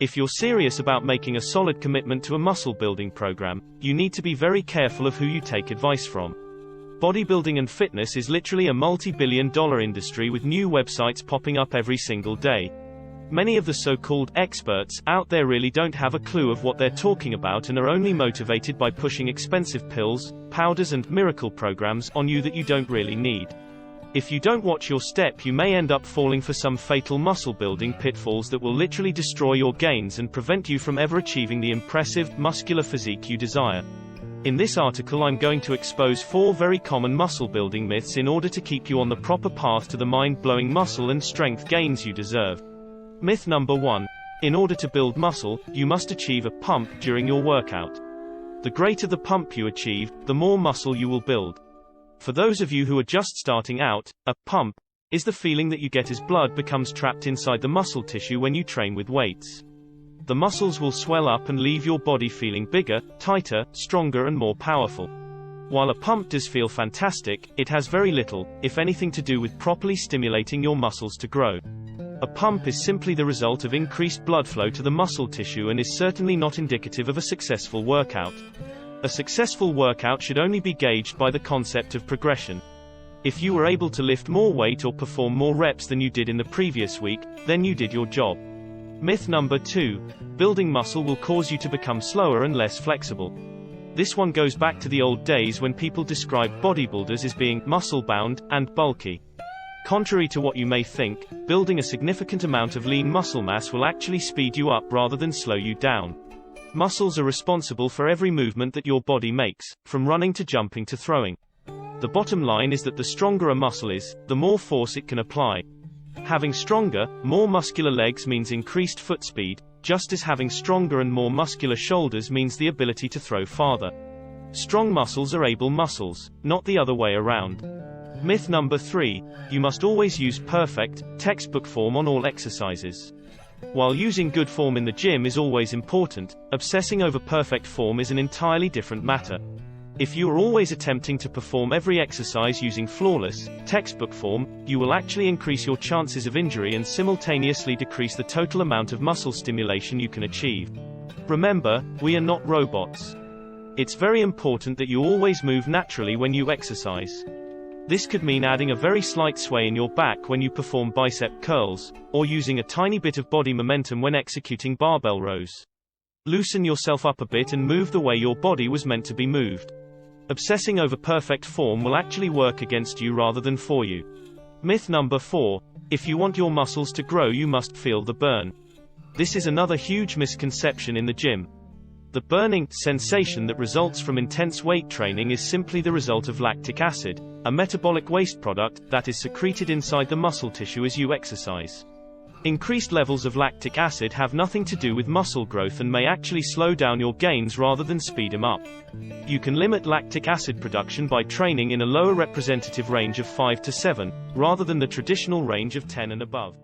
If you're serious about making a solid commitment to a muscle building program, you need to be very careful of who you take advice from. Bodybuilding and fitness is literally a multi-billion-dollar industry with new websites popping up every single day. Many of the so-called experts out there really don't have a clue of what they're talking about and are only motivated by pushing expensive pills, powders and miracle programs on you that you don't really need. If you don't watch your step, you may end up falling for some fatal muscle building pitfalls that will literally destroy your gains and prevent you from ever achieving the impressive, muscular physique you desire. In this article I'm going to expose 4 very common muscle building myths in order to keep you on the proper path to the mind-blowing muscle and strength gains you deserve. Myth number 1. In order to build muscle, you must achieve a pump during your workout. The greater the pump you achieve, the more muscle you will build. For those of you who are just starting out, a pump is the feeling that you get as blood becomes trapped inside the muscle tissue when you train with weights. The muscles will swell up and leave your body feeling bigger, tighter, stronger and more powerful. While a pump does feel fantastic, it has very little, if anything, to do with properly stimulating your muscles to grow. A pump is simply the result of increased blood flow to the muscle tissue and is certainly not indicative of a successful workout. A successful workout should only be gauged by the concept of progression. If you were able to lift more weight or perform more reps than you did in the previous week, then you did your job. Myth number 2. Building muscle will cause you to become slower and less flexible. This one goes back to the old days when people described bodybuilders as being muscle-bound and bulky. Contrary to what you may think, building a significant amount of lean muscle mass will actually speed you up rather than slow you down. Muscles are responsible for every movement that your body makes, from running to jumping to throwing. The bottom line is that the stronger a muscle is, the more force it can apply. Having stronger, more muscular legs means increased foot speed, just as having stronger and more muscular shoulders means the ability to throw farther. Strong muscles are able muscles, not the other way around. Myth number 3. You must always use perfect, textbook form on all exercises. While using good form in the gym is always important, obsessing over perfect form is an entirely different matter. If you are always attempting to perform every exercise using flawless, textbook form, you will actually increase your chances of injury and simultaneously decrease the total amount of muscle stimulation you can achieve. Remember, we are not robots. It's very important that you always move naturally when you exercise. This could mean adding a very slight sway in your back when you perform bicep curls, or using a tiny bit of body momentum when executing barbell rows. Loosen yourself up a bit and move the way your body was meant to be moved. Obsessing over perfect form will actually work against you rather than for you. Myth number 4. If you want your muscles to grow, you must feel the burn. This is another huge misconception in the gym. The burning sensation that results from intense weight training is simply the result of lactic acid, a metabolic waste product that is secreted inside the muscle tissue as you exercise. Increased levels of lactic acid have nothing to do with muscle growth and may actually slow down your gains rather than speed them up. You can limit lactic acid production by training in a lower representative range of 5 to 7, rather than the traditional range of 10 and above.